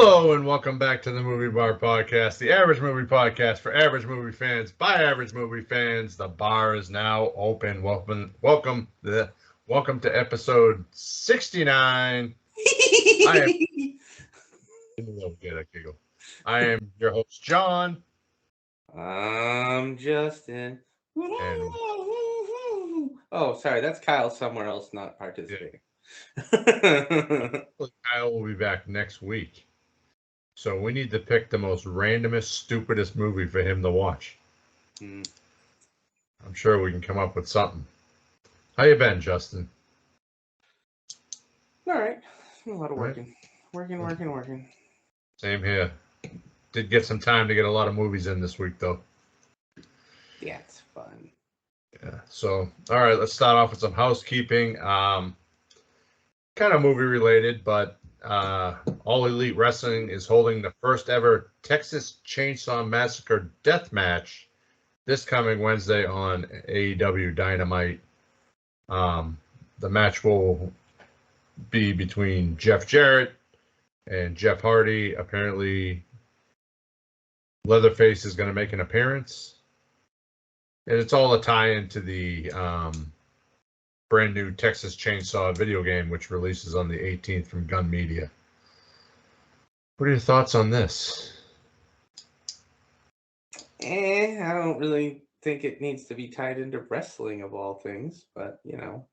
Hello and welcome back to the Movie Bar Podcast, the average movie podcast for average movie fans by average movie fans. The bar is now open. Welcome to episode 69. I am your host John. I'm Justin. And oh, sorry, that's Kyle somewhere else not participating. Kyle will be back next week. So we need to pick the most randomest, stupidest movie for him to watch. I'm sure we can come up with something. How you been, Justin? All right. A lot of working. Working. Same here. Did get some time to get a lot of movies in this week, though. Yeah, it's fun. Yeah. So, all right, let's start off with some housekeeping. Kind of movie related, but All Elite Wrestling is holding the first ever Texas Chainsaw Massacre death match this coming Wednesday on AEW Dynamite. The match will be between Jeff Jarrett and Jeff Hardy. Apparently, Leatherface is going to make an appearance. And it's all a tie-in to the brand new Texas Chainsaw video game, which releases on the 18th from Gun Media. What are your thoughts on this? I don't really think it needs to be tied into wrestling of all things, but you know.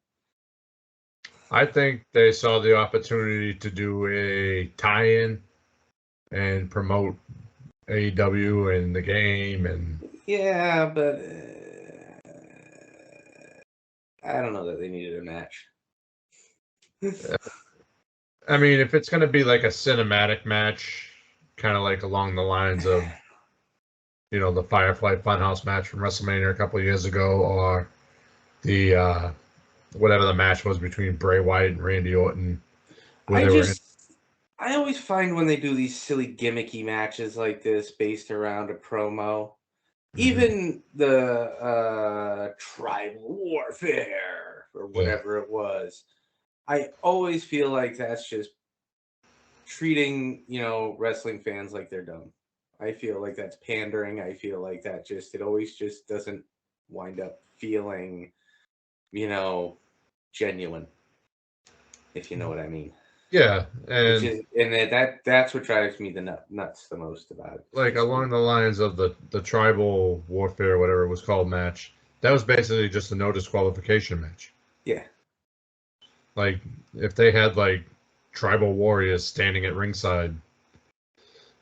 I think they saw the opportunity to do a tie-in and promote AEW and the game, and yeah, but I don't know that they needed a match. I mean, if it's going to be like a cinematic match, kind of like along the lines of, you know, the Firefly Funhouse match from WrestleMania a couple of years ago, or the whatever the match was between Bray Wyatt and Randy Orton. I always find when they do these silly gimmicky matches like this based around a promo, even the tribal warfare or whatever it was, I always feel like that's just treating, you know, wrestling fans like they're dumb. I feel like that's pandering. I feel like that it always just doesn't wind up feeling, you know, genuine, if you know what I mean. Yeah, and that's what drives me nuts the most about it. Like along the lines of the tribal warfare, whatever it was called, match. That was basically just a no disqualification match. Yeah. Like if they had like tribal warriors standing at ringside,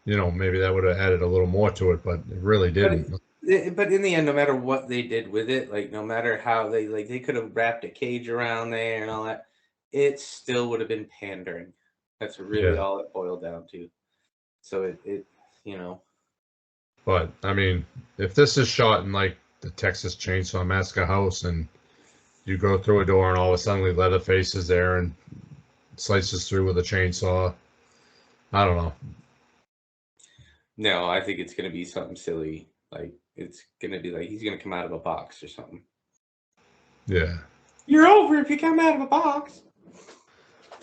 you know, maybe that would have added a little more to it, but it really didn't. But in the end, no matter what they did with it, like no matter how they could have wrapped a cage around there and all that, it still would have been pandering. That's really all it boiled down to. So it you know. But I mean, if this is shot in like the Texas Chainsaw Massacre house, and you go through a door and all of a sudden Leatherface is there and slices through with a chainsaw, I don't know. No, I think it's gonna be something silly. Like it's gonna be like he's gonna come out of a box or something. Yeah. You're over if you come out of a box.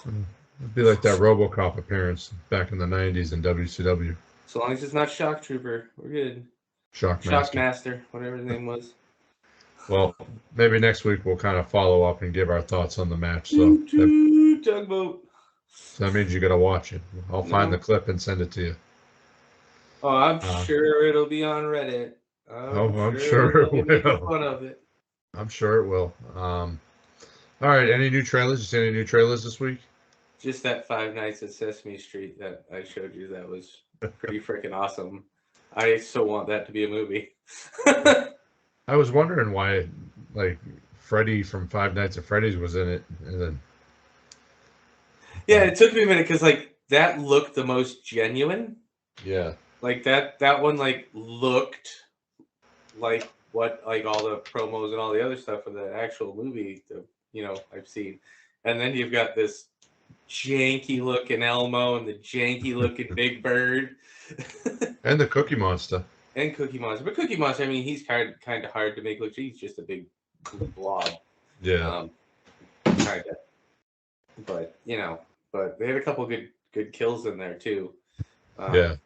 It'd be like that RoboCop appearance back in the 90s in WCW. So long as it's not Shock Trooper, we're good. Shockmaster, whatever his name was. Well, maybe next week we'll kind of follow up and give our thoughts on the match. So Tugboat. So that means you got to watch it. I'll find the clip and send it to you. Oh, I'm sure it'll be on Reddit. I'm sure it will. Make fun of it. I'm sure it will. All right. Any new trailers? You see any new trailers this week? Just that Five Nights at Sesame Street that I showed you. That was pretty freaking awesome. I still want that to be a movie. I was wondering why, like, Freddy from Five Nights at Freddy's was in it, and then. Yeah, it took me a minute because like that looked the most genuine. Yeah. Like that one like looked like what like all the promos and all the other stuff for the actual movie that, you know, I've seen. And then you've got this janky looking Elmo and the janky looking Big Bird. And the Cookie Monster. And Cookie Monster. But Cookie Monster, I mean, he's kind of hard to make look. He's just a big blob. Yeah. Kind of. But, you know, but they had a couple good kills in there too. Yeah.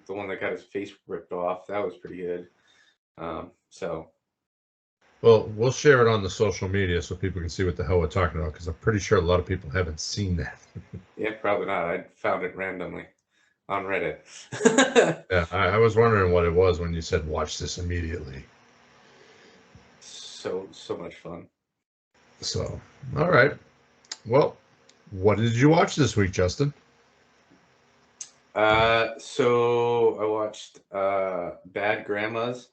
The one that got his face ripped off, that was pretty good. So. Well, we'll share it on the social media so people can see what the hell we're talking about, because I'm pretty sure a lot of people haven't seen that. Yeah, probably not. I found it randomly on Reddit. Yeah, I was wondering what it was when you said watch this immediately. So much fun. So, all right. Well, what did you watch this week, Justin? So I watched Bad Grandmas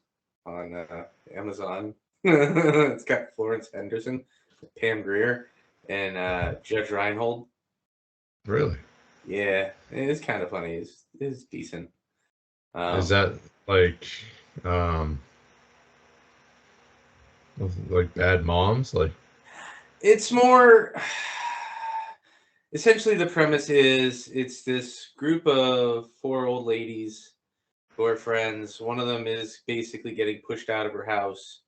on Amazon. It's got Florence Henderson, Pam Grier, and Judge Reinhold. Really? Yeah, it's kind of funny. It's decent. Is that like Bad Moms? Like, It's more. Essentially, the premise is it's this group of 4 old ladies who are friends. One of them is basically getting pushed out of her house,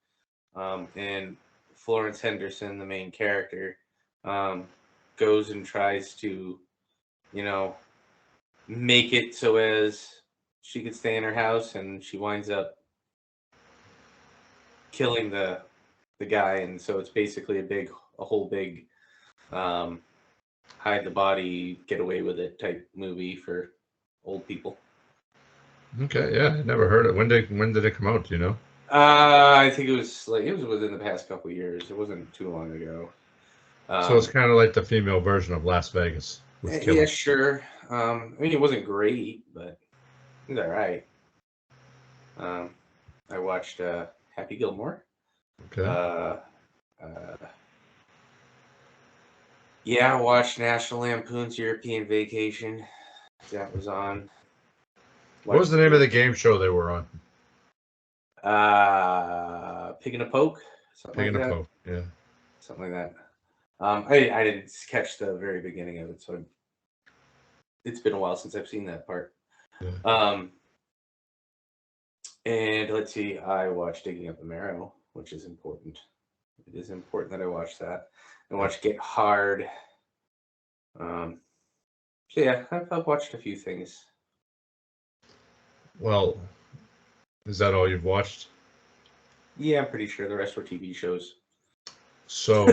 and Florence Henderson, the main character, goes and tries to, you know, make it so as she could stay in her house, and she winds up killing the guy, and so it's basically a whole big hide the body, get away with it type movie for old people. okay, yeah, I never heard it. When did it come out? Do you know? I think it was within the past couple of years. It wasn't too long ago. So it's kind of like the female version of Las Vegas with killing. Yeah, sure. I mean, it wasn't great, but it was all right. I watched Happy Gilmore. Okay. Yeah, I watched National Lampoon's European Vacation. That was on. What was the name of the game show they were on? Pig in a Poke, something Pig like in a that. Poke. Yeah. Something like that. I didn't catch the very beginning of it, so it's been a while since I've seen that part. Yeah. And let's see, I watched Digging Up the Marrow, which is important. It is important that I watch that. I watched Get Hard. So yeah, I've watched a few things. Well, is that all you've watched? Yeah, I'm pretty sure the rest were TV shows. So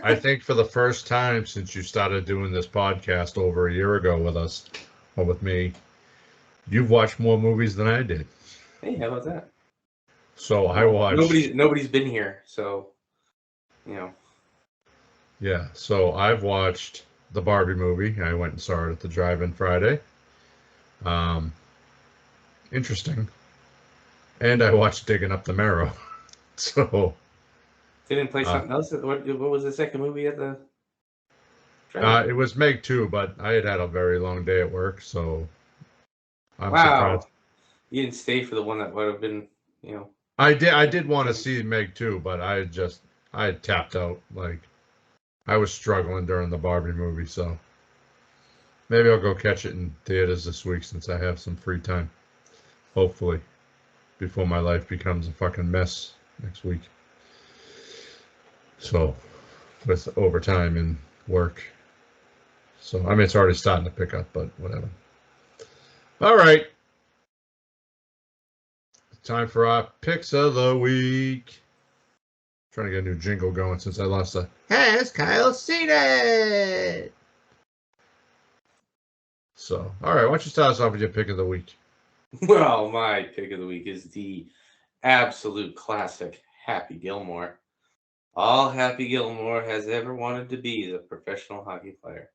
I think for the first time since you started doing this podcast over a year ago with us, or with me, you've watched more movies than I did. Hey, how about that? So I watched. Nobody's been here, so you know. Yeah, so I've watched the Barbie movie. I went and saw it at the drive-in Friday. Interesting. And I watched Digging Up the Marrow. So They didn't play something else. What was the second movie at the? it was Meg 2, but I had a very long day at work, so I'm Wow, surprised. you didn't stay for the one that would have been, you know. I did want to see Meg 2, but I had tapped out. Like, I was struggling during the Barbie movie, so maybe I'll go catch it in theaters this week since I have some free time. Hopefully, before my life becomes a fucking mess next week. So, with overtime and work. So, I mean, it's already starting to pick up, but whatever. All right. Time for our picks of the week. Trying to get a new jingle going since I lost the Has Kyle seen it? So, all right, why don't you start us off with your pick of the week? Well, my pick of the week is the absolute classic Happy Gilmore. All Happy Gilmore has ever wanted to be is a professional hockey player.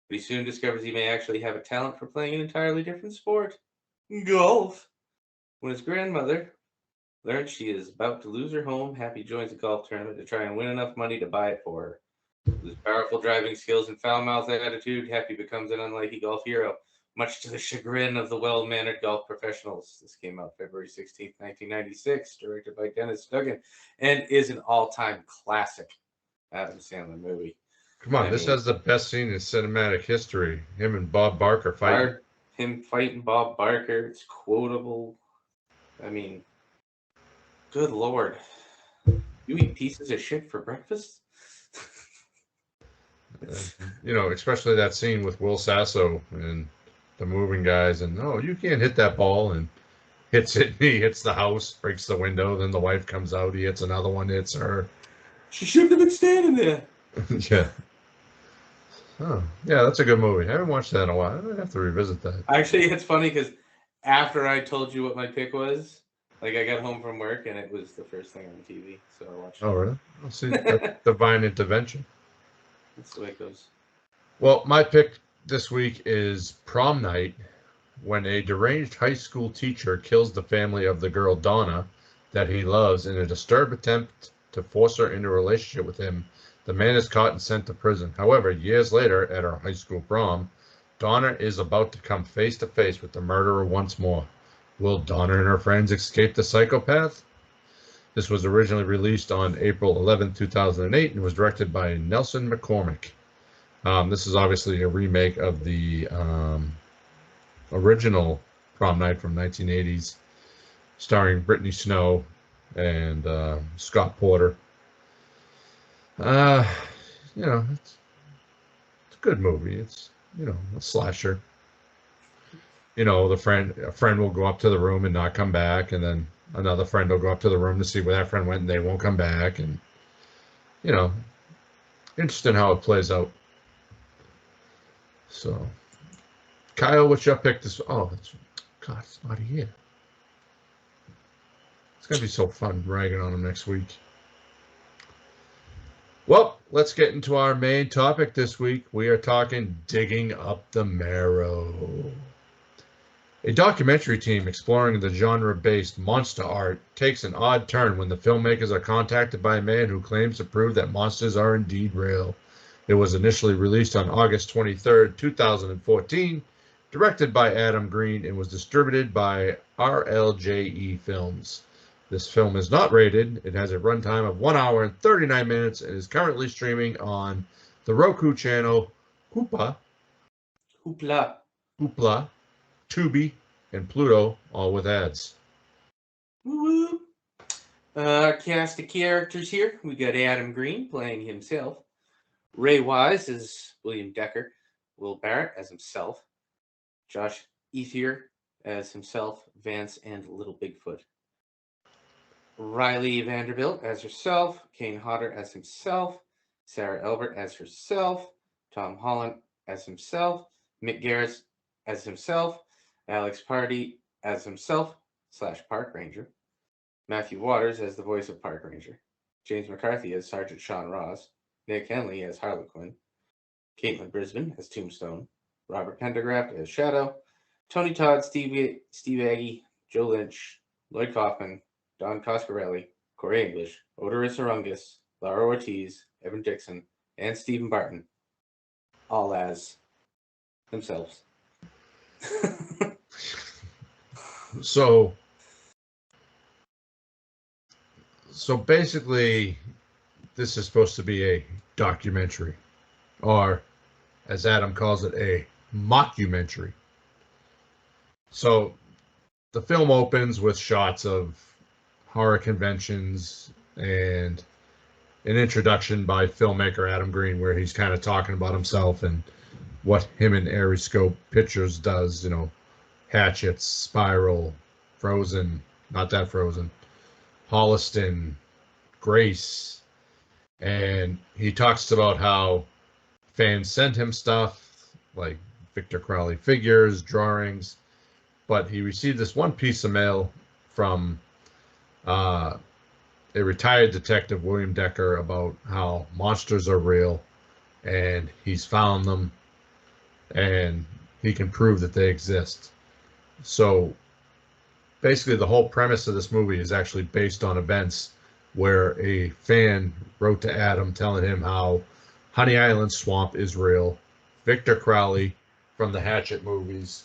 But he soon discovers he may actually have a talent for playing an entirely different sport, golf. When his grandmother learns she is about to lose her home, Happy joins a golf tournament to try and win enough money to buy it for her. With his powerful driving skills and foul-mouthed attitude, Happy becomes an unlikely golf hero, much to the chagrin of the well-mannered golf professionals. This came out February 16th, 1996, directed by Dennis Duggan, and is an all-time classic Adam Sandler movie. Come on, this has the best scene in cinematic history. Him and Bob Barker fighting. Him fighting Bob Barker. It's quotable. I mean, good Lord. You eat pieces of shit for breakfast? You know, especially that scene with Will Sasso and the moving guys, and oh, you can't hit that ball, and hits it. He hits the house, breaks the window. Then the wife comes out. He hits another one, hits her. She shouldn't have been standing there. Yeah. Oh, yeah, that's a good movie. I haven't watched that in a while. I might have to revisit that. Actually, it's funny because after I told you what my pick was, like I got home from work and it was the first thing on TV, so I watched it. Oh, really? I'll see. That's divine intervention. That's the way it goes. Well, my pick this week is Prom Night, when a deranged high school teacher kills the family of the girl Donna that he loves in a disturbed attempt to force her into a relationship with him. The man is caught and sent to prison. However, years later, at her high school prom, Donna is about to come face to face with the murderer once more. Will Donna and her friends escape the psychopath? This was originally released on April 11, 2008, and was directed by Nelson McCormick. This is obviously a remake of the original Prom Night from 1980s, starring Brittany Snow and Scott Porter. You know, it's a good movie. It's, you know, a slasher. You know, a friend will go up to the room and not come back, and then another friend will go up to the room to see where that friend went, and they won't come back, and, you know, interesting how it plays out. So, Kyle, what's your pick this? Oh, God, it's not here. It's gonna be so fun ragging on him next week. Well, let's get into our main topic this week. We are talking Digging Up the Marrow. A documentary team exploring the genre-based monster art takes an odd turn when the filmmakers are contacted by a man who claims to prove that monsters are indeed real. It was initially released on August 23rd, 2014, directed by Adam Green, and was distributed by RLJE Films. This film is not rated. It has a runtime of 1 hour and 39 minutes and is currently streaming on the Roku channel, Hoopla, Tubi, and Pluto, all with ads. Woo-woo. Cast of characters here. We got Adam Green playing himself. Ray Wise as William Decker. Will Barrett as himself. Josh Ethier as himself. Vance and Little Bigfoot. Riley Vanderbilt as herself. Kane Hodder as himself. Sarah Elbert as herself. Tom Holland as himself. Mick Garris as himself. Alex Pardee as himself / Park Ranger. Matthew Waters as the voice of Park Ranger. James McCarthy as Sergeant Sean Ross. Nick Henley as Harlequin. Caitlin Brisbane as Tombstone. Robert Pendergraft as Shadow. Tony Todd, Steve Aggie, Joe Lynch, Lloyd Kaufman, Don Coscarelli, Corey English, Odoris Arungus, Laura Ortiz, Evan Dixon, and Stephen Barton, all as themselves. So basically, this is supposed to be a documentary, or as Adam calls it, a mockumentary. So the film opens with shots of horror conventions and an introduction by filmmaker Adam Green, where he's kind of talking about himself and what him and Ariscope Pictures does, you know, Hatchets, Spiral, Frozen, not that Frozen, Holliston, Grace, and he talks about how fans send him stuff like Victor Crowley figures, drawings, but he received this one piece of mail from a retired detective, William Decker, about how monsters are real, and he's found them, and he can prove that they exist. So basically the whole premise of this movie is actually based on events where a fan wrote to Adam telling him how Honey Island Swamp is real. Victor Crowley from the Hatchet movies,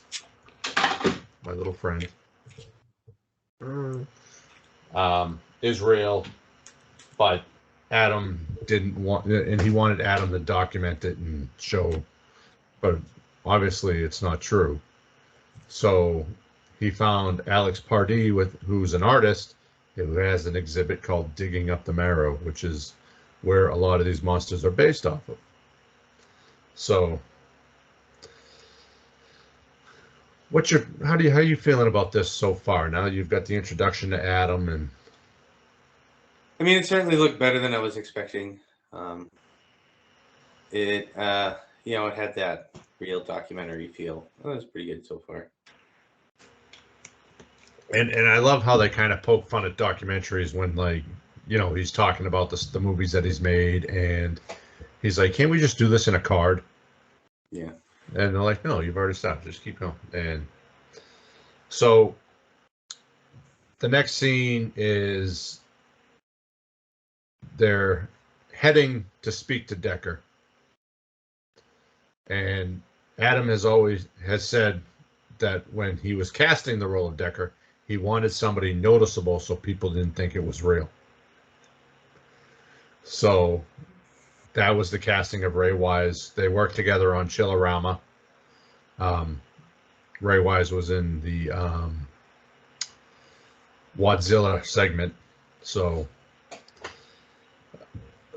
my little friend, is real, but Adam didn't want, and he wanted Adam to document it and show, but obviously it's not true. So he found Alex Pardee, who's an artist, who has an exhibit called Digging Up the Marrow, which is where a lot of these monsters are based off of. So how are you feeling about this so far? Now you've got the introduction to Adam, and I mean, it certainly looked better than I was expecting. It it had that real documentary feel. That was pretty good so far. and I love how they kind of poke fun at documentaries when, like, he's talking about the movies that he's made, and he's like, can't we just do this in a card? Yeah. And they're like, no, you've already stopped, just keep going. And so the next scene is they're heading to speak to Decker, and Adam has said that when he was casting the role of Decker, he wanted somebody noticeable so people didn't think it was real. So that was the casting of Ray Wise. They worked together on Chillerama. Ray Wise was in the Wadzilla segment. So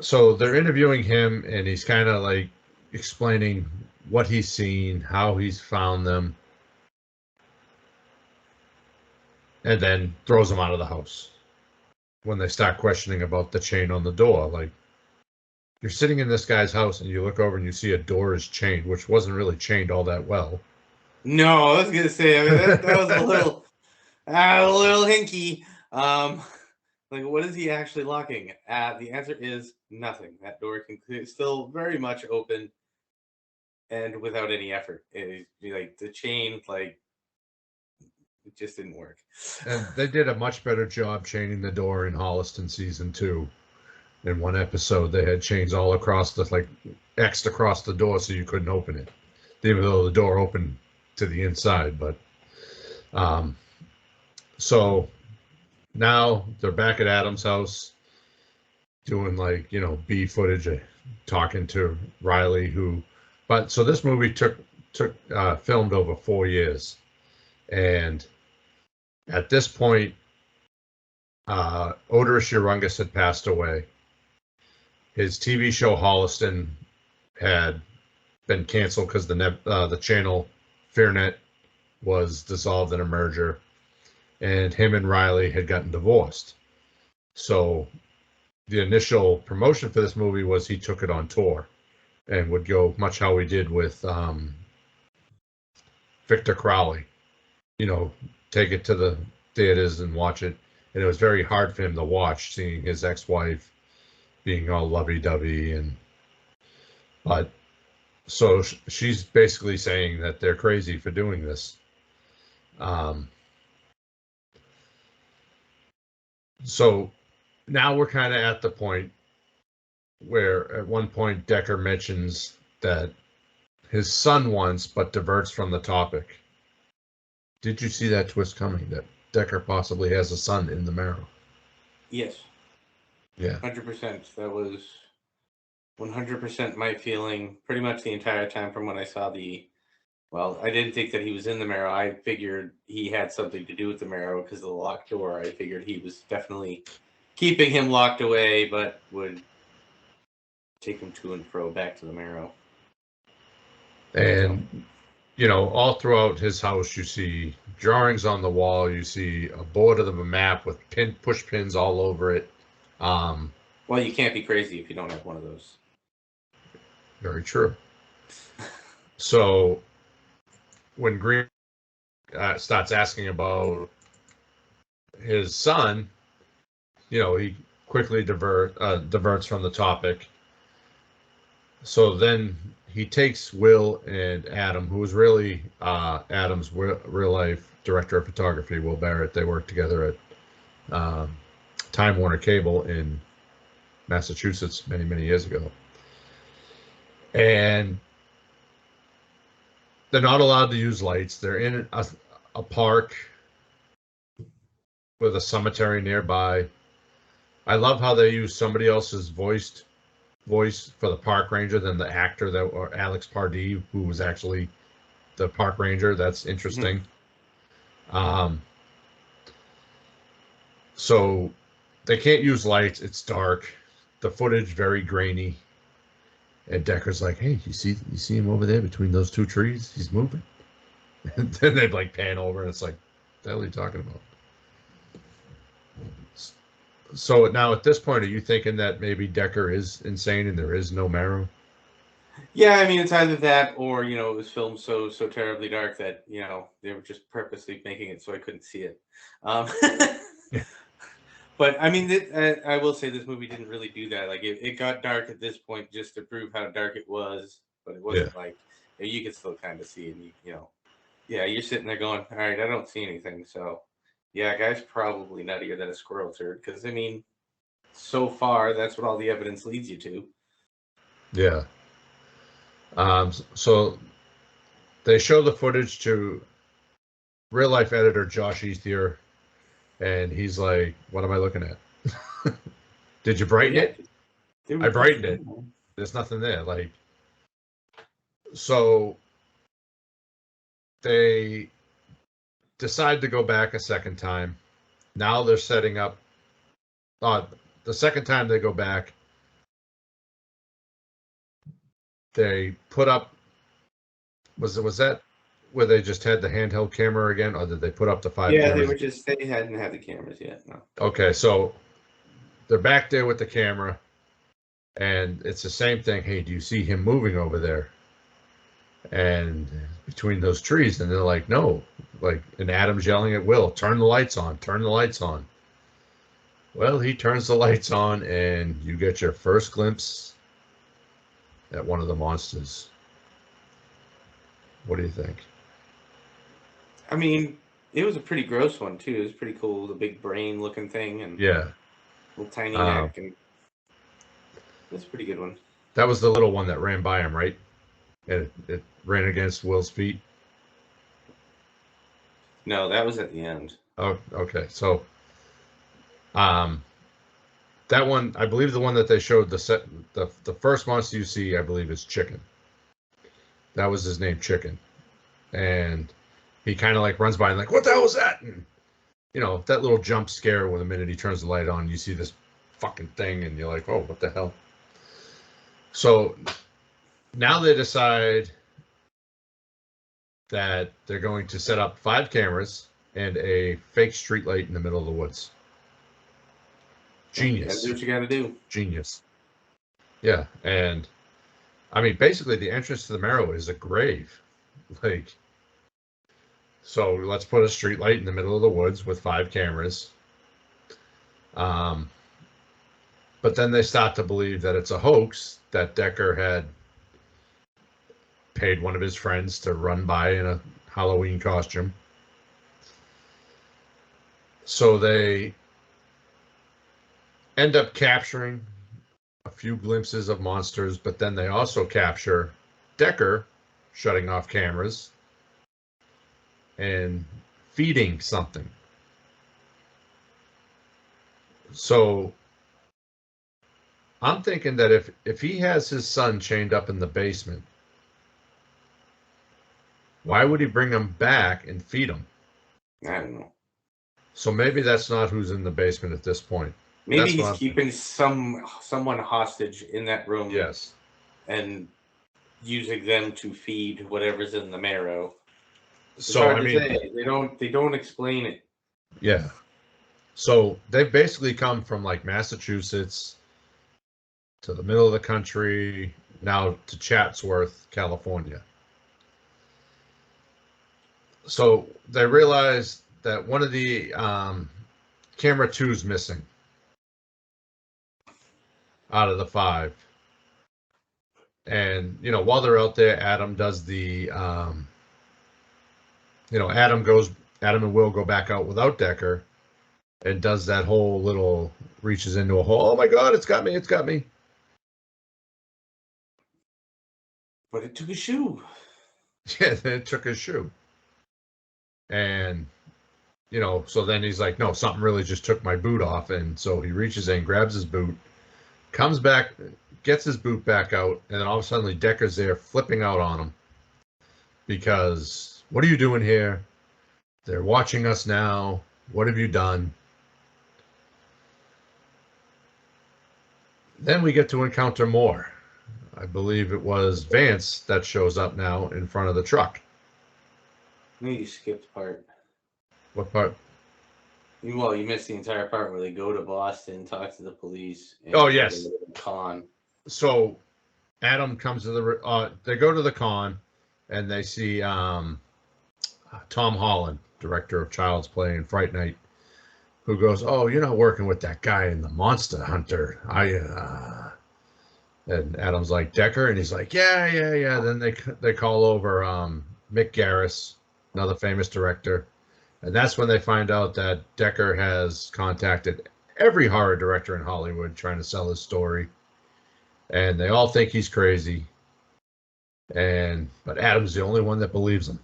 they're interviewing him, and he's kind of like explaining what he's seen, how he's found them, and then throws them out of the house when they start questioning about the chain on the door. Like, you're sitting in this guy's house and you look over and you see a door is chained, which wasn't really chained all that well. No, I was gonna say, I mean, that was a little hinky. Like, what is he actually locking? The answer is nothing. That door can still very much open, and without any effort. Like the chain, like, it just didn't work. And they did a much better job chaining the door in Holliston season 2. In one episode, they had chains all across X'd across the door so you couldn't open it, even though the door opened to the inside. But so now they're back at Adam's house doing B footage, talking to Riley, so this movie took filmed over 4 years, and at this point, Oderus Urungus had passed away. His TV show Holliston had been canceled because the channel FearNet was dissolved in a merger, and him and Riley had gotten divorced. So the initial promotion for this movie was he took it on tour and would go much how we did with Victor Crowley, take it to the theaters and watch it. And it was very hard for him to watch, seeing his ex-wife being all lovey-dovey, but so she's basically saying that they're crazy for doing this. So now we're kind of at the point where at one point Decker mentions that his son wants, but diverts from the topic. Did you see that twist coming, that Decker possibly has a son in the marrow? Yes. Yeah. 100%. That was 100% my feeling pretty much the entire time from when I saw I didn't think that he was in the marrow. I figured he had something to do with the marrow because of the locked door. I figured he was definitely keeping him locked away, but would take him to and fro back to the marrow. And, all throughout his house, you see drawings on the wall. You see a board of a map with push pins all over it. Well, you can't be crazy if you don't have one of those. Very true. So when Green starts asking about his son, he quickly diverts from the topic. So then he takes Will and Adam, who was really Adam's real life director of photography, Will Barrett. They worked together at Time Warner Cable in Massachusetts many, many years ago. And they're not allowed to use lights. They're in a park with a cemetery nearby. I love how they use somebody else's voice for the park ranger than the actor or Alex Pardee, who was actually the park ranger. That's interesting. Mm-hmm. So they can't use lights. It's dark. The footage very grainy. And Decker's like, "Hey, you see him over there between those two trees? He's moving." And then they'd like pan over and it's like, what the hell are you talking about? So now at this point, are you thinking that maybe Decker is insane and there is no marrow? Yeah, I mean, it's either that or, you know, it was filmed so terribly dark that, you know, they were just purposely making it so I couldn't see it. Um, but I mean, I will say this movie didn't really do that. Like, it got dark at this point just to prove how dark it was, but it Yeah. wasn't like you could still kind of see, and you know, yeah, you're sitting there going, all right, I don't see anything. So, yeah, guy's probably nuttier than a squirrel turd because I mean, so far that's what all the evidence leads you to. Yeah. So they show the footage to real life editor Josh Ethier, and he's like, "What am I looking at? Did you brighten Yeah, it? I brightened it. There's nothing there." Like, so they decide to go back a second time. Now they're setting up. The second time they go back, they put up. Was that where they just had the handheld camera again, or did they put up the 5 Yeah, cameras? they hadn't had the cameras yet. No. Okay, so they're back there with the camera, and it's the same thing. Hey, do you see him moving over there? And between those trees, and they're like, no. Like, and Adam's yelling at Will, turn the lights on, turn the lights on. Well, he turns the lights on, and you get your first glimpse at one of the monsters. What do you think? I mean, it was a pretty gross one too. It was pretty cool, the big brain looking thing and Yeah. little tiny neck, and that's a pretty good one. That was the little one that ran by him, right? It ran against Will's feet. No, that was at the end. Oh, okay. So, um, that one, I believe the one that they showed the first monster you see, I believe, is Chicken. That was his name, Chicken, and he kind of like runs by and like, what the hell was that? And you know, that little jump scare when the minute he turns the light on, you see this fucking thing, and you're like, oh, what the hell? So now they decide that they're going to set up 5 cameras and a fake street light in the middle of the woods. Genius. You gotta do what you gotta do. Genius. Yeah, and I mean, basically, the entrance to the marrow is a grave. Like, so let's put a street light in the middle of the woods with 5 cameras. But then they start to believe that it's a hoax, that Decker had paid one of his friends to run by in a Halloween costume. So they end up capturing a few glimpses of monsters, but then they also capture Decker shutting off cameras and feeding something. So I'm thinking that if he has his son chained up in the basement, why would he bring him back and feed him? I don't know. So maybe that's not who's in the basement at this point. Maybe That's he's keeping someone hostage in that room. Yes. And using them to feed whatever's in the marrow. It's So hard I to mean, say. They don't explain it. yeah. So they've basically come from like Massachusetts to the middle of the country, now to Chatsworth, California. So they realized that one of the camera 2 is missing out of the 5. And, you know, while they're out there, Adam does the, Adam and Will go back out without Decker and does that whole little, reaches into a hole. Oh my God, it's got me, it's got me. But it took a shoe. Yeah, then it took his shoe. And, you know, so then he's like, no, something really just took my boot off. And so he reaches in, grabs his boot, comes back, gets his boot back out, and then all of a sudden Decker's there flipping out on him because, what are you doing here? They're watching us now. What have you done? Then we get to encounter more. I believe it was Vance that shows up now in front of the truck. No, you skipped part. What part? Well, you missed the entire part where they go to Boston, talk to the police, and Oh, go yes. to the con. So Adam comes to the. They go to the con, and they see Tom Holland, director of Child's Play and Fright Night, who goes, "Oh, you're not working with that guy in the Monster Hunter." And Adam's like, "Decker," and he's like, "Yeah." Then they call over Mick Garris, another famous director, and that's when they find out that Decker has contacted every horror director in Hollywood trying to sell his story, and they all think he's crazy, but Adam's the only one that believes him.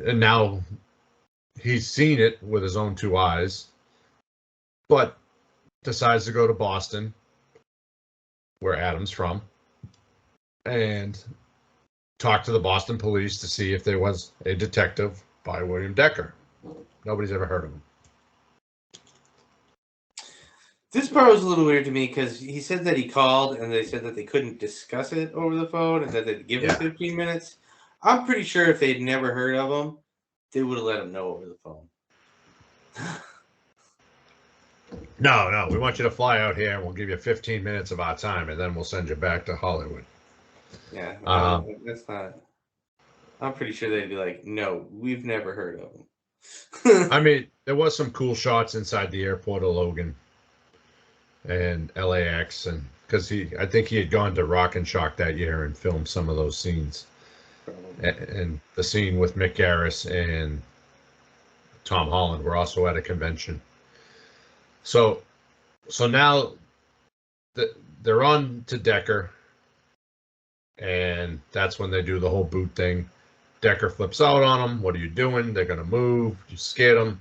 And now he's seen it with his own two eyes, but decides to go to Boston, where Adam's from, and talk to the Boston police to see if there was a detective by William Decker. Nobody's ever heard of him. This part was a little weird to me because he said that he called and they said that they couldn't discuss it over the phone and that they'd give him 15 minutes. I'm pretty sure if they'd never heard of him, they would have let him know over the phone. No, we want you to fly out here and we'll give you 15 minutes of our time and then we'll send you back to Hollywood. Yeah, that's not. I'm pretty sure they'd be like, no, we've never heard of him. I mean, there was some cool shots inside the airport of Logan and LAX, and because I think he had gone to Rock and Shock that year and filmed some of those scenes. And the scene with Mick Garris and Tom Holland were also at a convention. So now they're on to Decker, and that's when they do the whole boot thing. Decker flips out on them. What are you doing? They're going to move. You scared them.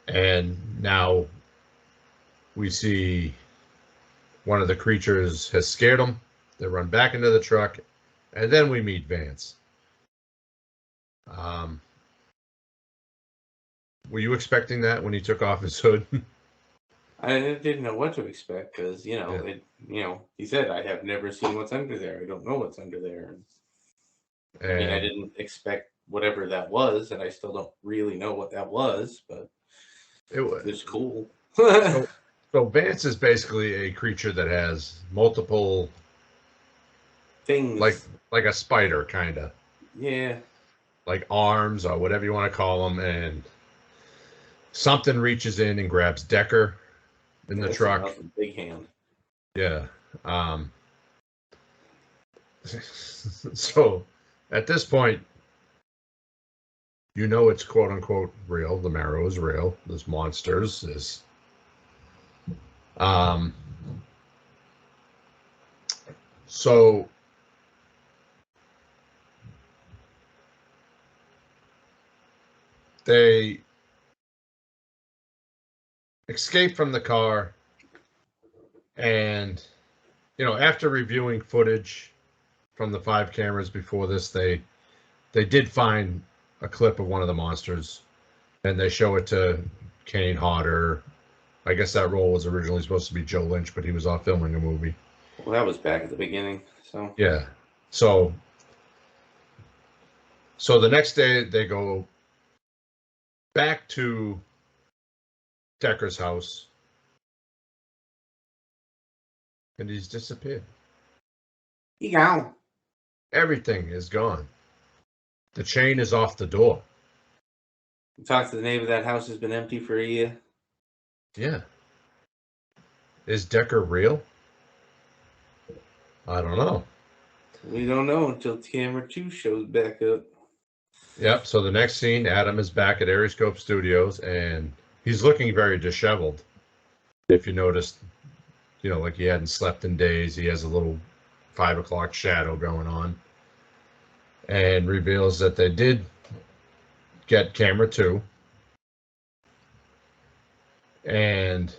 And now we see one of the creatures has scared them. They run back into the truck, and then we meet Vance. Were you expecting that when he took off his hood? I didn't know what to expect because he said, "I have never seen what's under there. I don't know what's under there." I mean, I didn't expect whatever that was, and I still don't really know what that was, but it was cool. So Vance is basically a creature that has multiple things, like a spider, kind of. Yeah. Like arms or whatever you want to call them, and something reaches in and grabs Decker in the truck. Big hand. Yeah. So at this point, it's quote unquote real. The marrow is real. There's monsters. There's so they escape from the car, and after reviewing footage from the 5 cameras before this, they did find a clip of one of the monsters, and they show it to Kane Hodder. I guess that role was originally supposed to be Joe Lynch, but he was off filming a movie. Well, that was back at the beginning, so. Yeah. So the next day they go back to Decker's house, and he's disappeared. He gone. Everything is gone. The chain is off the door. Talk to the neighbor. That house has been empty for a year. Yeah. Is Decker real? I don't know. We don't know until camera 2 shows back up. Yep. So the next scene, Adam is back at Aeroscope Studios, and he's looking very disheveled. If you noticed, like he hadn't slept in days. He has a little 5 o'clock shadow going on, and reveals that they did get camera 2, and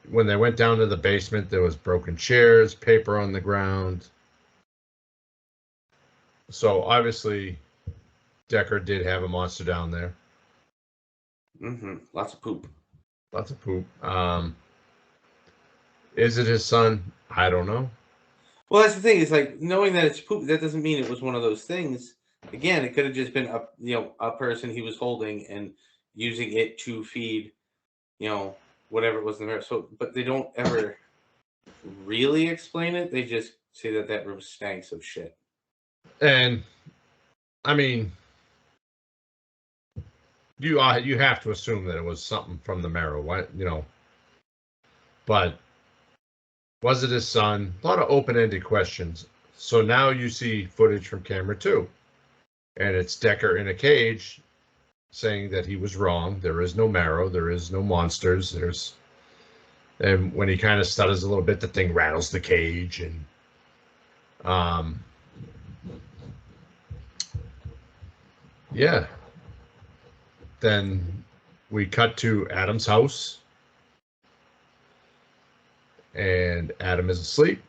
when they went down to the basement, there was broken chairs, paper on the ground. So obviously, Decker did have a monster down there. Lots of poop. Lots of poop. Is it his son? I don't know. Well, that's the thing. Is like knowing that it's poop. That doesn't mean it was one of those things. Again, it could have just been a person he was holding and using it to feed whatever it was in there. So, but they don't ever really explain it. They just say that that room stanks of shit. And I mean, you have to assume that it was something from the marrow, but was it his son? A lot of open-ended questions. So now you see footage from camera 2, and it's Decker in a cage saying that he was wrong. There is no marrow. There is no monsters. And when he kind of stutters a little bit, the thing rattles the cage, and yeah. Then we cut to Adam's house, and Adam is asleep,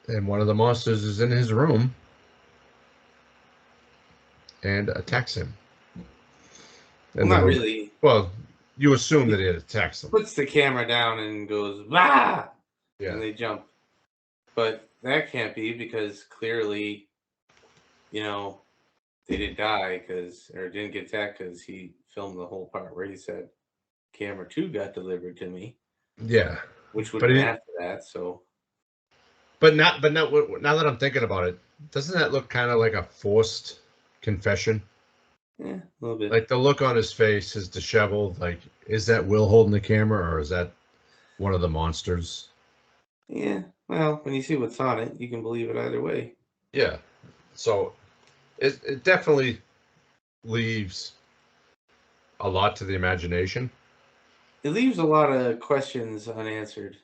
and one of the monsters is in his room and attacks him. Well, not really. Well, you assume that it attacks him. Puts the camera down and goes, "Bah!" Yeah. And they jump. But that can't be because clearly, they didn't die or didn't get attacked because he filmed the whole part where he said, "Camera 2 got delivered to me." Yeah. Which would have been after that, so. But now that I'm thinking about it, doesn't that look kind of like a forced confession? Yeah, a little bit. Like the look on his face, his disheveled, like, is that Will holding the camera or is that one of the monsters? Yeah, well, when you see what's on it, you can believe it either way. Yeah. So it definitely leaves a lot to the imagination. It leaves a lot of questions unanswered.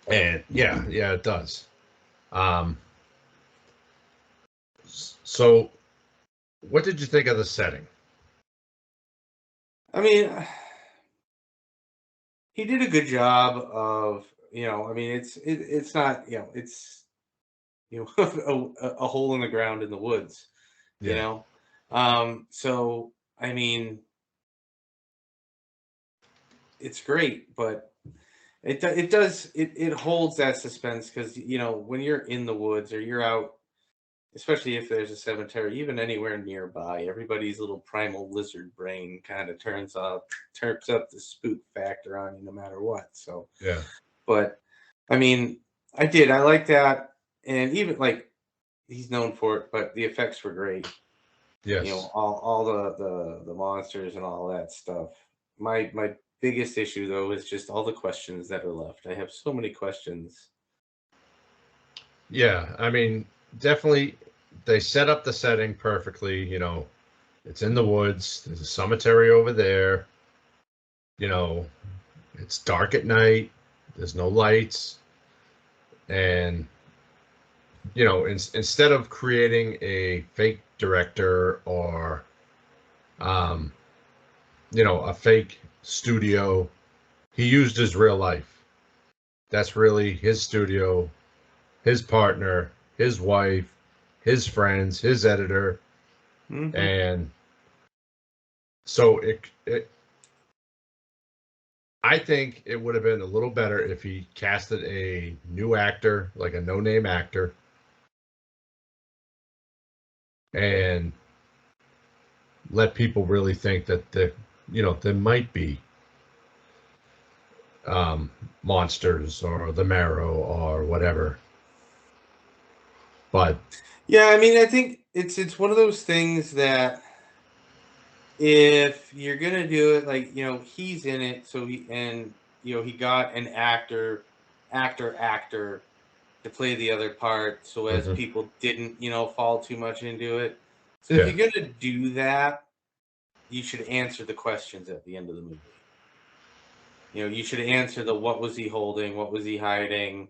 And yeah, it does. So what did you think of the setting? I mean, he did a good job of, I mean, it's not, it's a hole in the ground in the woods, Yeah. So I mean, it's great, but it holds that suspense because when you're in the woods or you're out, especially if there's a cemetery, even anywhere nearby, everybody's little primal lizard brain kind of turns up the spook factor on you no matter what. So Yeah. but I mean, I like that, and even like he's known for it, but the effects were great. Yes. All the monsters and all that stuff. My biggest issue though is just all the questions that are left. I have so many questions. Yeah, I mean, definitely they set up the setting perfectly, it's in the woods, there's a cemetery over there, it's dark at night, there's no lights, and instead of creating a fake director or a fake studio, he used his real life. That's really his studio, his partner, his wife, his friends, his editor, Mm-hmm. and so I think it would have been a little better if he casted a new actor, like a no-name actor, and let people really think that there might be monsters or the marrow or whatever. But Yeah, I mean, I think it's one of those things that if you're gonna do it, like he's in it, so he got an actor to play the other part, so as mhm, people didn't fall too much into it. So if yeah, you're gonna do that, you should answer the questions at the end of the movie. You should answer the what was he holding, what was he hiding,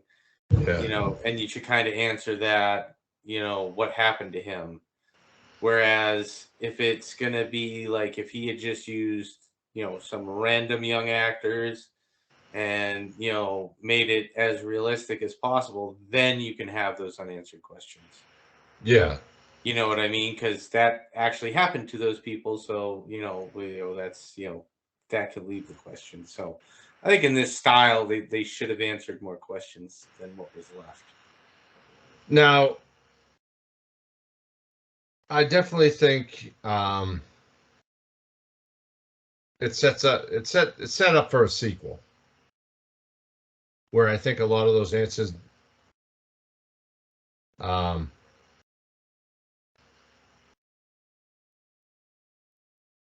yeah, and you should kind of answer that, what happened to him. Whereas if it's gonna be like if he had just used, some random young actors and made it as realistic as possible, then you can have those unanswered questions. yeah, You know what I mean? Because that actually happened to those people. So, that's that could leave the question. So I think in this style, they should have answered more questions than what was left. Now, I definitely think it's set up for a sequel, where I think a lot of those answers. Um,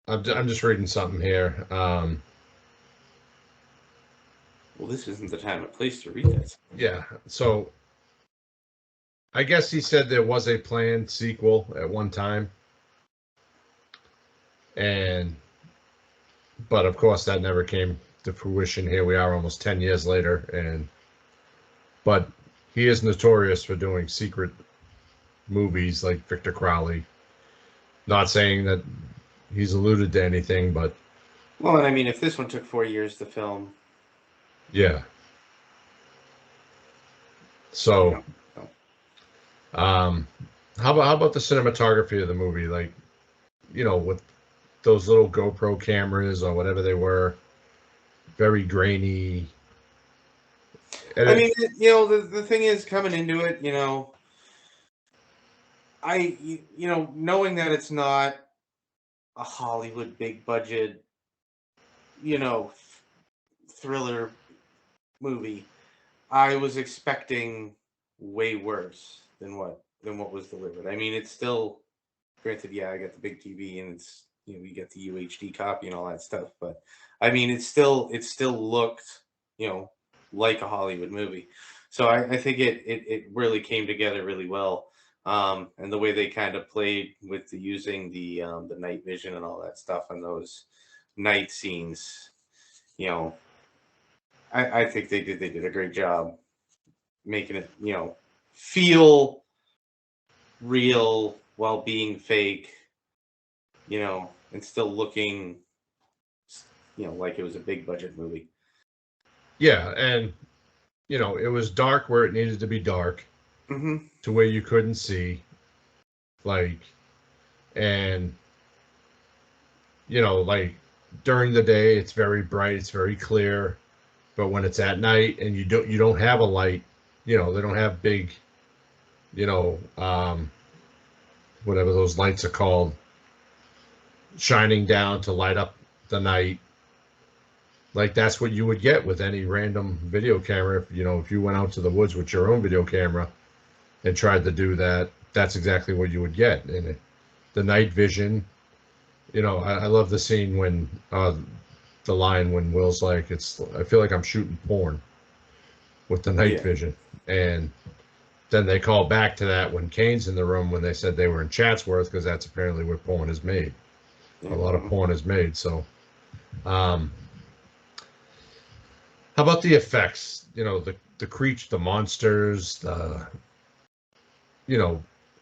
I'm just reading something here. Well, this isn't the time or place to read that. Yeah, so I guess he said there was a planned sequel at one time, but of course that never came to fruition. Here we are, almost 10 years later, but he is notorious for doing secret movies like Victor Crowley. Not saying that he's alluded to anything, but Well, and I mean, if this one took 4 years to film, yeah. So, how about the cinematography of the movie? Like, with those little GoPro cameras or whatever they were, very grainy. And I mean, the thing is, coming into it, knowing that it's not a Hollywood big budget, thriller movie, I was expecting way worse than what was delivered. I mean, it's still, granted, yeah, I got the big TV and it's we get the UHD copy and all that stuff, but I mean, it still looked like a Hollywood movie. So I think it really came together really well. And the way they kind of played with using the night vision and all that stuff and those night scenes, I think they did a great job making it feel real while being fake, and still looking like it was a big budget movie. yeah, and it was dark where it needed to be dark, to where you couldn't see, like, and like during the day it's very bright, it's very clear, but when it's at night and you don't have a light, they don't have big, whatever those lights are called, shining down to light up the night. Like that's what you would get with any random video camera. If you went out to the woods with your own video camera and tried to do that, that's exactly what you would get. And the night vision, I love the scene when the line when Will's like, I feel like I'm shooting porn with the night vision. And then they call back to that when Kane's in the room when they said they were in Chatsworth, because that's apparently where porn is made. A lot of porn is made. So, how about the effects? The creature, the monsters,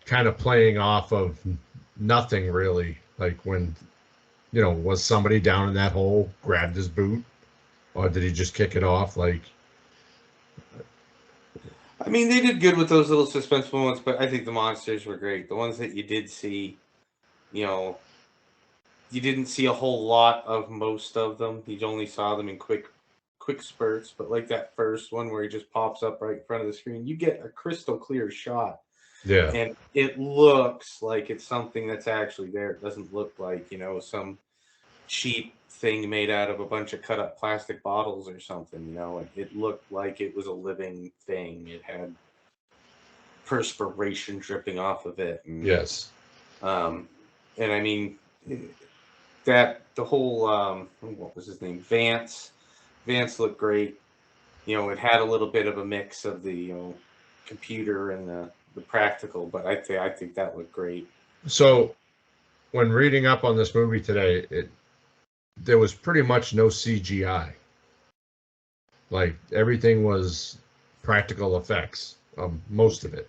kind of playing off of nothing really. Like when, was somebody down in that hole, grabbed his boot, or did he just kick it off? Like, I mean, they did good with those little suspense moments, but I think the monsters were great. The ones that you did see, you didn't see a whole lot of most of them. You only saw them in quick spurts. But like that first one where he just pops up right in front of the screen, you get a crystal clear shot. yeah, And it looks like it's something that's actually there. It doesn't look like, some cheap thing made out of a bunch of cut up plastic bottles or something. It looked like it was a living thing. It had perspiration dripping off of it. And, yes. and I mean, that the whole, what was his name? Vance looked great. It had a little bit of a mix of the, computer and the practical, but I think that looked great. So when reading up on this movie today, there was pretty much no CGI. Like everything was practical effects, most of it.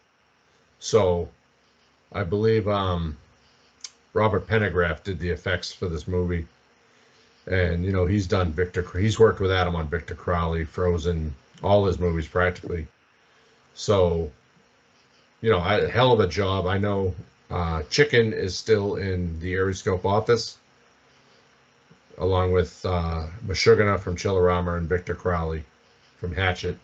So I believe Robert Pendergraft did the effects for this movie, and he's done He's worked with Adam on Victor Crowley, Frozen, all his movies practically. So a hell of a job. I know Chicken is still in the Aeroscope office. along with Meshuggah from Chillerama and Victor Crowley from Hatchet.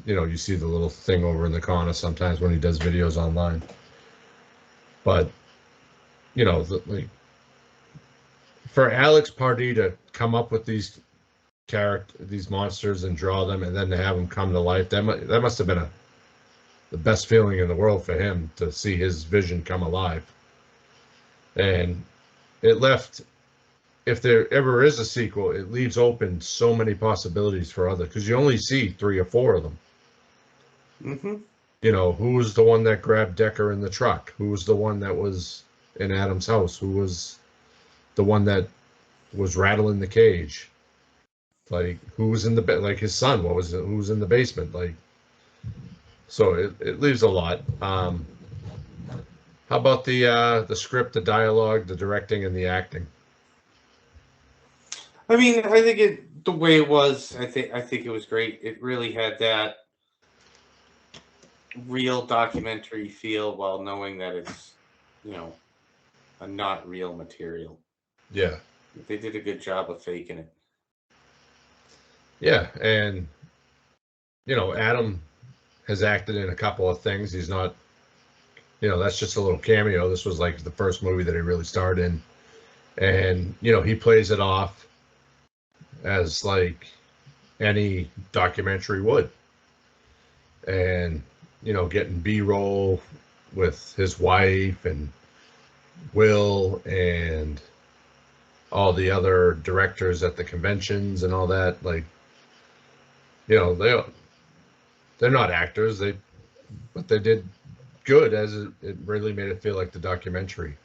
You know, you see the little thing over in the corner sometimes when he does videos online. But, you know, for Alex Pardee to come up with these monsters and draw them, and then to have them come to life, that must have been the best feeling in the world for him, to see his vision come alive. And it left, if there ever is a sequel, it leaves open so many possibilities for others, because you only see 3 or 4 of them. Mm-hmm. You know, who was the one that grabbed Decker in the truck? Who was the one that was in Adam's house? Who was the one that was rattling the cage? Like, who was in the bed? Like, his son, who was in the basement? Like, so it leaves a lot. How about the script, the dialogue, the directing, and the acting? I mean, I think the way it was, I think it was great. It really had that real documentary feel, while knowing that it's, you know, a not real material. Yeah. They did a good job of faking it. Yeah, and you know, Adam has acted in a couple of things. He's not, you know, that's just a little cameo. This was like the first movie that he really starred in, and you know, he plays it off as like any documentary would, and you know, getting B-roll with his wife and Will and all the other directors at the conventions and all that. Like, you know, they're not actors, but they did good, as it really made it feel like the documentary.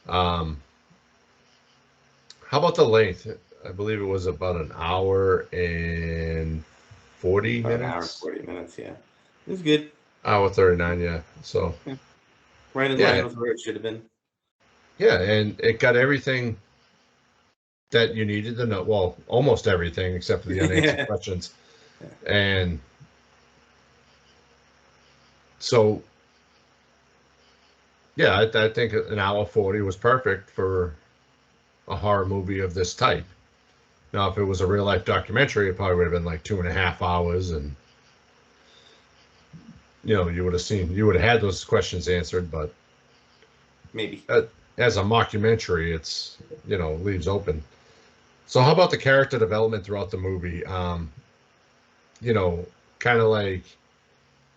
How about the length? I believe it was about an hour and 40 About an hour and minutes. 40 minutes, yeah. It was good. Hour 39, yeah. So Yeah. Right in line yeah, with where it should have been. yeah, and it got everything that you needed to know. Well, almost everything except for the unanswered Yeah. questions. And so, yeah, I think an hour 40 was perfect for a horror movie of this type. Now, if it was a real life documentary, it probably would have been like 2.5 hours, and you know, you would have had those questions answered. But Maybe. as a mockumentary, it's, you know, leaves open. So, how about the character development throughout the movie? You know, kind of like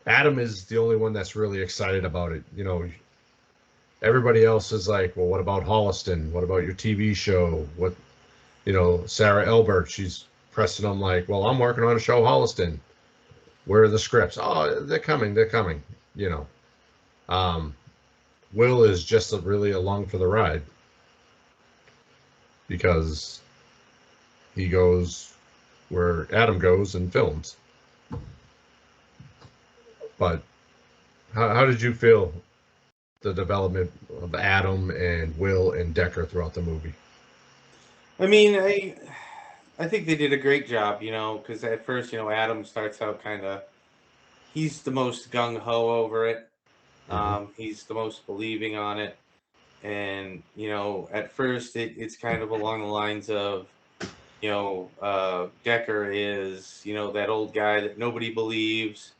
Adam is the only one that's really excited about it. You know, everybody else is like, well, what about Holliston? What about your TV show? What, you know, Sarah Elbert, she's pressing him like, well, I'm working on a show, Holliston. Where are the scripts? Oh, they're coming. They're coming. You know, um, Will is just really along for the ride, because he goes where Adam goes and films. But how did you feel the development of Adam and Will and Decker throughout the movie? I mean, I think they did a great job, you know, because at first, you know, Adam starts out kind of, he's the most gung ho over it. Mm-hmm. He's the most believing on it. And, you know, at first it's kind of along the lines of, you know, Decker is, you know, that old guy that nobody believes,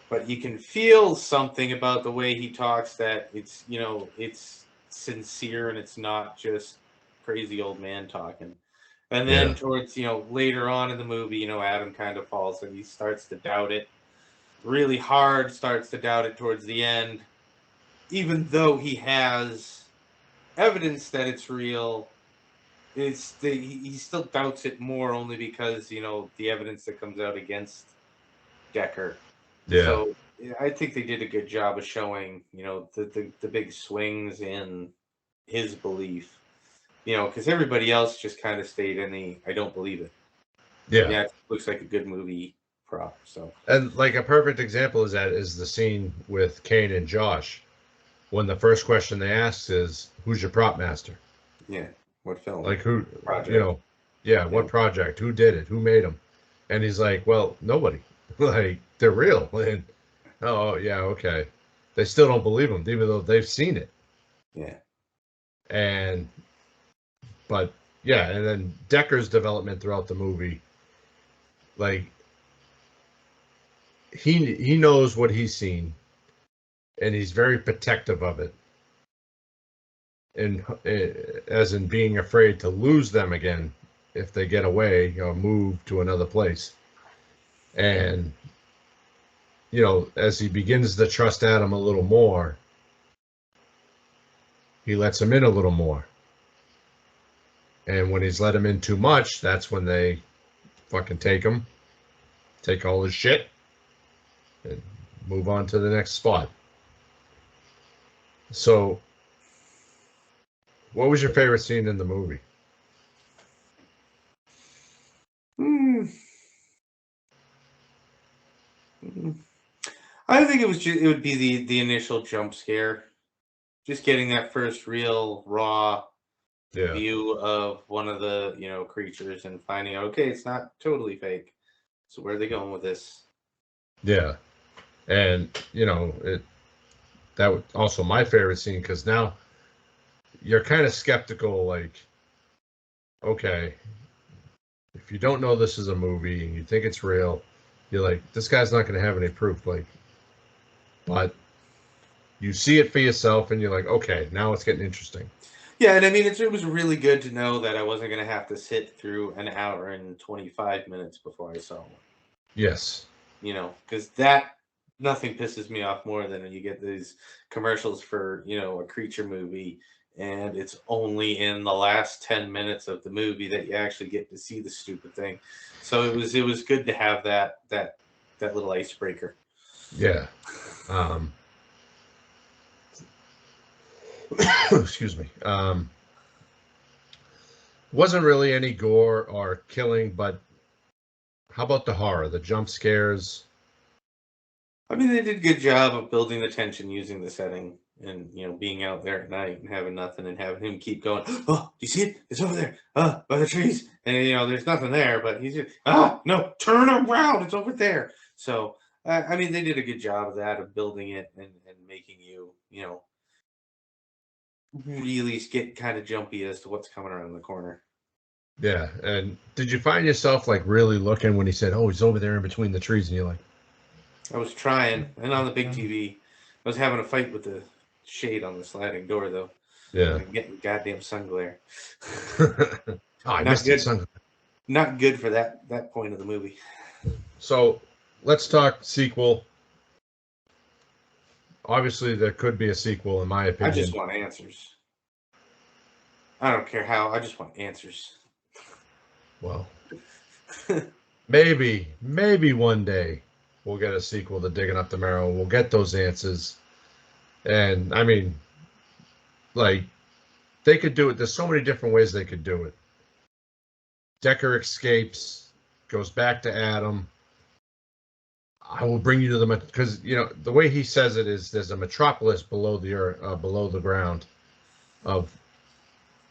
but you can feel something about the way he talks, that it's, you know, it's sincere and it's not just crazy old man talking. And then Yeah, towards, you know, later on in the movie, you know, Adam kind of falls and he starts to doubt it really hard, starts to doubt it towards the end, even though he has evidence that it's real. He still doubts it more, only because, you know, the evidence that comes out against Decker. yeah, So yeah, I think they did a good job of showing, you know, the big swings in his belief. You know, because everybody else just kind of stayed in the I don't believe it. yeah. Yeah, it looks like a good movie prop. So And like a perfect example is the scene with Kane and Josh, when the first question they ask is, "Who's your prop master?" yeah, what film Like, who, you project? know, yeah, Yeah, what project? Who did it? Who made them? And he's like, well, nobody. Like, they're real. And oh yeah, okay. They still don't believe him, even though they've seen it. yeah, And but yeah, and then Decker's development throughout the movie, like he knows what he's seen, and he's very protective of it, and as in being afraid to lose them again if they get away or move to another place. And as he begins to trust Adam a little more, he lets him in a little more. And when he's let him in too much, that's when they fucking take all his shit, and move on to the next spot. So, what was your favorite scene in the movie? I think it would be the initial jump scare, just getting that first real raw view of one of the creatures and finding out, okay, it's not totally fake. So where are they going with this? Yeah, and that was also my favorite scene, because now you're kind of skeptical, like, okay, if you don't know this is a movie and you think it's real, you're like, this guy's not going to have any proof, like, but you see it for yourself and you're like, okay, now it's getting interesting. Yeah, and I mean, it was really good to know that I wasn't going to have to sit through an hour and 25 minutes before I saw one. Yes. Because nothing pisses me off more than when you get these commercials for, a creature movie, and it's only in the last 10 minutes of the movie that you actually get to see the stupid thing. So it was good to have that little icebreaker. Yeah. Excuse me. Wasn't really any gore or killing, but how about the horror, the jump scares? I mean, they did a good job of building the tension using the setting, and being out there at night and having nothing and having him keep going. Oh, do you see it? It's over there. By the trees. And there's nothing there, but he's just, no, turn around. It's over there. So I mean, they did a good job of that, of building it and making you really get kind of jumpy as to what's coming around the corner. Yeah. And did you find yourself like really looking when he said, "Oh, he's over there in between the trees," and you're like, I was trying, and on the big TV, I was having a fight with the shade on the sliding door, though. yeah. I'm getting goddamn sun glare. Oh, I Not missed good. it. Not good for that point of the movie. So let's talk sequel. Obviously, there could be a sequel, in my opinion. I just want answers. I don't care how. I just want answers. Well, maybe one day we'll get a sequel to Digging Up the Marrow. We'll get those answers. And I mean, like, they could do it. There's so many different ways they could do it. Decker escapes, goes back to Adam. I will bring you to the, because the way he says it is, there's a metropolis below the earth, below the ground, of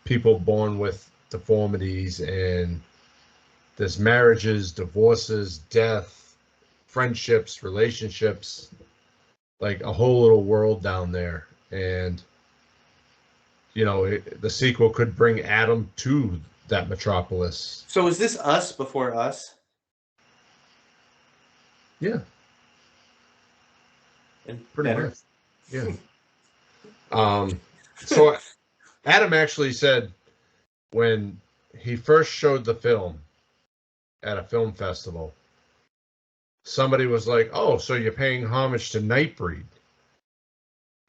people born with deformities, and there's marriages, divorces, death, friendships, relationships, like a whole little world down there. And the sequel could bring Adam to that metropolis. So is this Us before Us? Yeah. And Pretty better? much. Yeah. So Adam actually said, when he first showed the film at a film festival, somebody was like, "Oh, so you're paying homage to Nightbreed?"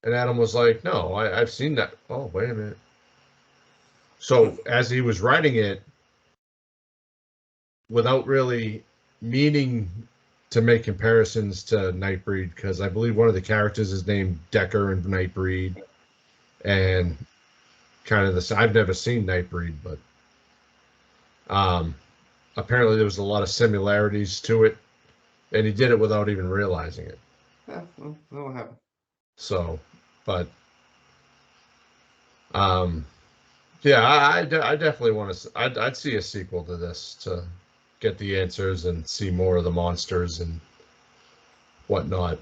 And Adam was like, "No, I've seen that." Oh, wait a minute. So as he was writing it, without really meaning to make comparisons to Nightbreed, because I believe one of the characters is named Decker in Nightbreed, and kind of this. I've never seen Nightbreed, but apparently there was a lot of similarities to it, and he did it without even realizing it. Yeah, well, that'll happen. So, but yeah, I definitely want to. I'd see a sequel to this to get the answers and see more of the monsters and whatnot.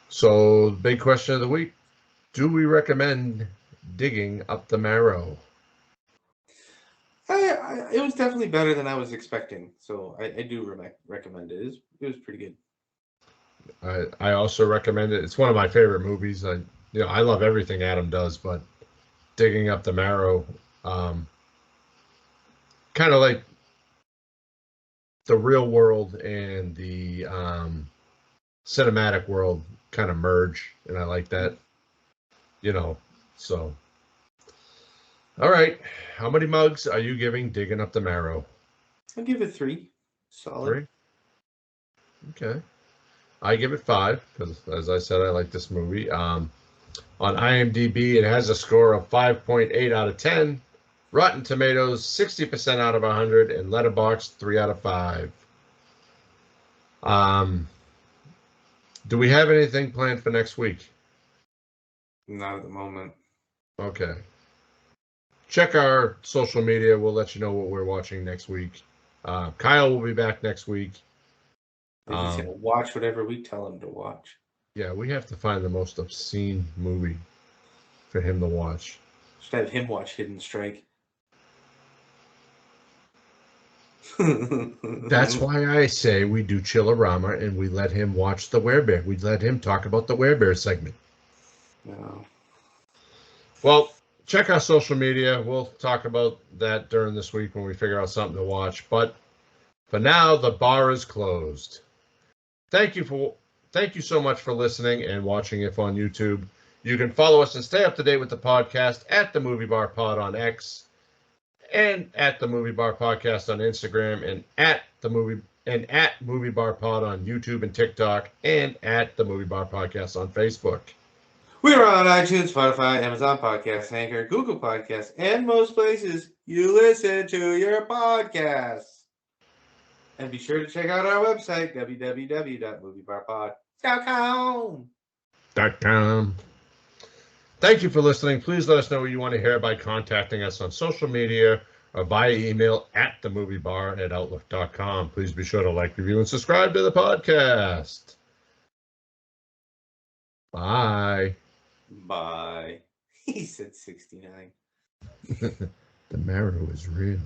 So, the big question of the week: do we recommend Digging Up the Marrow. It was definitely better than I was expecting, so I do recommend it. It was pretty good. I also recommend it. It's one of my favorite movies. I love everything Adam does, but Digging Up the Marrow, kind of like the real world and the cinematic world kind of merge, and I like that. So all right, how many mugs are you giving Digging Up the Marrow? I'll give it 3. Solid. 3. Okay. I give it 5 because, as I said, I like this movie. On IMDb, it has a score of 5.8 out of 10. Rotten Tomatoes, 60% out of 100, and Letterboxd, 3 out of 5. Do we have anything planned for next week? Not at the moment. Okay. Check our social media. We'll let you know what we're watching next week. Kyle will be back next week. He's gonna watch whatever we tell him to watch. Yeah, we have to find the most obscene movie for him to watch. Should have him watch Hidden Strike. That's why I say we do Chillerama and we let him watch the Werebear. We let him talk about the Werebear segment. No. Well, check our social media. We'll talk about that during this week when we figure out something to watch. But for now, the bar is closed. Thank you so much for listening and watching if on YouTube. You can follow us and stay up to date with the podcast at the Movie Bar Pod on X, and at the Movie Bar Podcast on Instagram, and at Movie Bar Pod on YouTube and TikTok, and at the Movie Bar Podcast on Facebook. We're on iTunes, Spotify, Amazon Podcasts, Anchor, Google Podcasts, and most places you listen to your podcasts. And be sure to check out our website, www.moviebarpod.com. Thank you for listening. Please let us know what you want to hear by contacting us on social media or via email at themoviebar@outlook.com. Please be sure to like, review, and subscribe to the podcast. Bye. Bye. He said 69. The marrow is real.